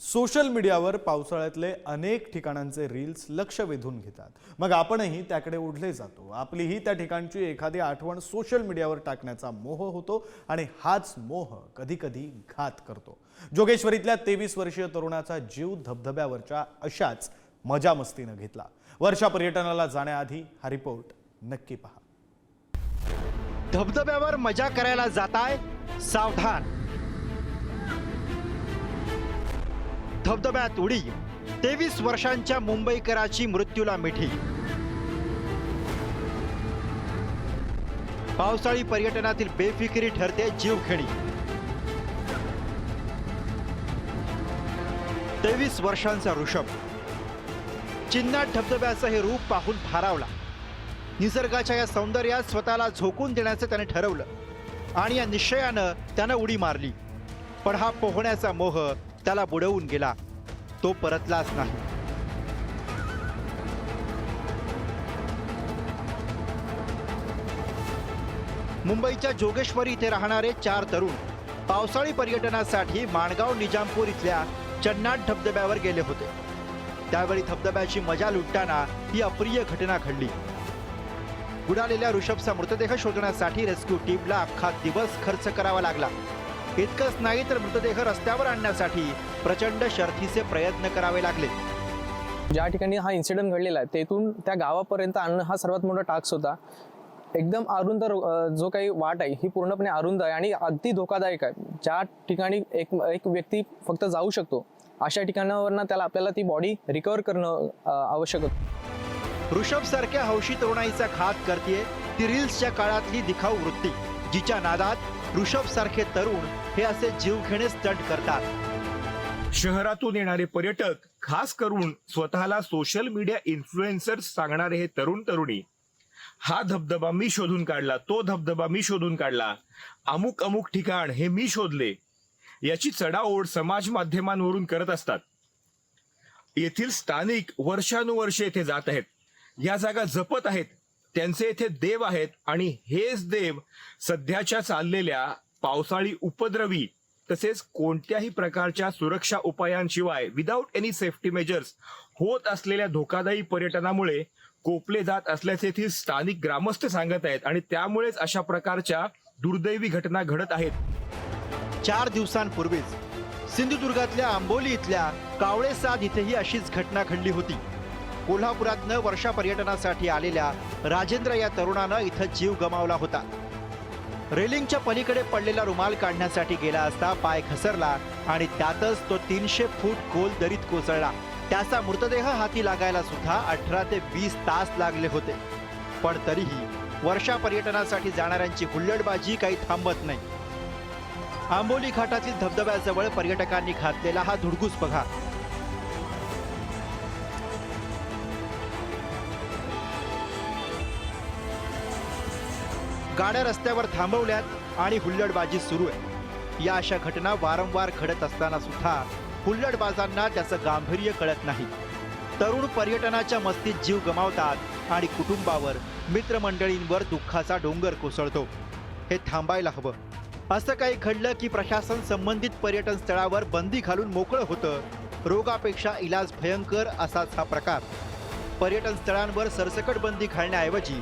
Social मीडियावर पावसाळ्यातले अनेक ठिकाणांचे रील्स लक्ष वेधून घेतात. मग आपणही त्याकडे ओढले जातो. आपलीही त्या ठिकाणची एखादी आठवण सोशल मीडियावर टाकण्याचा मोह होतो आणि हाच मोह कधी-कधी घात करतो. जोगेश्वरीतल्या 23 वर्षीय तरुणाचा जीव धबधब्यावरच्या अशाच मजा-मस्तीने घेतला. वर्षा पर्यटनाला जाण्याआधी हा रिपोर्ट नक्की पहा. धबधब्यावर मजा करायला जाताय, सावधान. धबधब्यात उडी, 23 वर्षांच्या मुंबईकराची मृत्यूला मिठी. पावसाळी पर्यटनातील बेफिकिरी ठरते जीवघेणी. 23 वर्षांचा ऋषभ चिन्नाट धबधब्याचं हे रूप पाहून भारावला. निसर्गाच्या या सौंदर्यात स्वतःला झोकून देण्याचं त्याने ठरवलं आणि या निश्चयानं त्यानं उडी मारली. पण हा पोहण्याचा मोह त्याला बुडवून गेला. तो परतलाच नाही. मुंबईच्या जोगेश्वरी इथे राहणारे 4 तरुण पावसाळी पर्यटनासाठी माणगाव निजामपूर इथल्या चन्नाट धबधब्यावर गेले होते. त्यावेळी धबधब्याची मजा लुटताना ही अप्रिय घटना घडली. बुडालेल्या ऋषभचा मृतदेह शोधण्यासाठी रेस्क्यू टीमला अख्खा दिवस खर्च करावा लागला. इतकंच नाही तर मृतदेह रस्त्यावर आणण्यासाठी प्रचंड शर्थीचे प्रयत्न करावे लागले. ज्या ठिकाणी हा इन्सिडेंट घडलेला आहे तेथून त्या गावापर्यंत आणणं हा सर्वात मोठा टास्क होता. एकदम अरुंद जो काही वाट आहे ही पूर्णपणे अरुंद आहे आणि अगदी धोकादायक आहे. ज्या ठिकाणी एक व्यक्ती फक्त जाऊ शकतो अशा ठिकाणावरनं आपल्याला ती बॉडी रिकव्हर करणं आवश्यक होतं. ऋषभ सारख्या हौशी तरुणाईचा घात करते ती रील्सच्या काळातली दिखाऊ वृत्ती, जिच्या नादात ऋषभ सारखे तरुण हे असे जीवघेणे स्टंट करतात. शहरातून येणारे पर्यटक, खास करून स्वतःला सोशल मीडिया इन्फ्लुएन्सर्स सांगणारे हे तरुण तरुणी, हा धबधबा मी शोधून काढला, तो धबधबा मी शोधून काढला, अमुक अमुक ठिकाण हे मी शोधले, याची चढाओढ समाज माध्यमांवरून करत असतात. येथील स्थानिक वर्षानुवर्षे येथे जात आहेत, या जागा जपत आहेत, त्यांचे येथे देव आहेत आणि हेच देव सध्याच्या चाललेल्या पावसाळी उपद्रवी तसेच कोणत्याही प्रकारच्या सुरक्षा उपायांशिवाय विदाऊट एनी सेफ्टी मेजर्स होत असलेल्या धोकादायी पर्यटनामुळे कोपले जात असल्याचे येथील स्थानिक ग्रामस्थ सांगत आहेत आणि त्यामुळेच अशा प्रकारच्या दुर्दैवी घटना घडत आहेत. 4 दिवसांपूर्वीच सिंधुदुर्गातल्या आंबोली इथल्या कावळेसाद इथेही अशीच घटना घडली होती. कोल्हापुरातनं वर्षा पर्यटनासाठी आलेल्या राजेंद्र या तरुणानं इथं जीव गमावला होता. रेलिंगच्या पलीकडे पडलेला रुमाल काढण्यासाठी गेला असता पाय घसरला आणि त्यातच तो 300 फूट खोल दरीत कोसळला. त्याचा मृतदेह हाती लागायला सुद्धा 18 ते 20 तास लागले होते. पण तरीही वर्षा पर्यटनासाठी जाणाऱ्यांची हुल्लडबाजी काही थांबत नाही. आंबोली घाटातील धबधब्याजवळ पर्यटकांनी घातलेला हा धुडगूस बघा. गाड्या रस्त्यावर थांबवल्यात आणि हुल्लडबाजी सुरू आहे. या अशा घटना वारंवार घडत असताना सुद्धा हुल्लडबाजांना त्याचं गांभीर्य कळत नाही. तरुण पर्यटनाच्या मस्तीत जीव गमावतात आणि कुटुंबावर, मित्रमंडळींवर दुःखाचा डोंगर कोसळतो. हे थांबायला हवं. असं काही घडलं की प्रशासन संबंधित पर्यटन स्थळावर बंदी घालून मोकळं होतं. रोगापेक्षा इलाज भयंकर असाच हा प्रकार. पर्यटन स्थळांवर सरसकट बंदी घालण्याऐवजी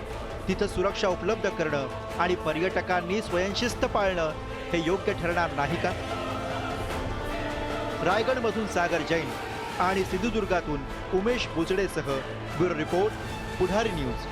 तिथं सुरक्षा उपलब्ध करणं आणि पर्यटकांनी स्वयंशिस्त पाळणं हे योग्य ठरणार नाही का? रायगडमधून सागर जैन आणि सिंधुदुर्गातून उमेश बुचडेसह ब्युरो रिपोर्ट, पुढारी न्यूज.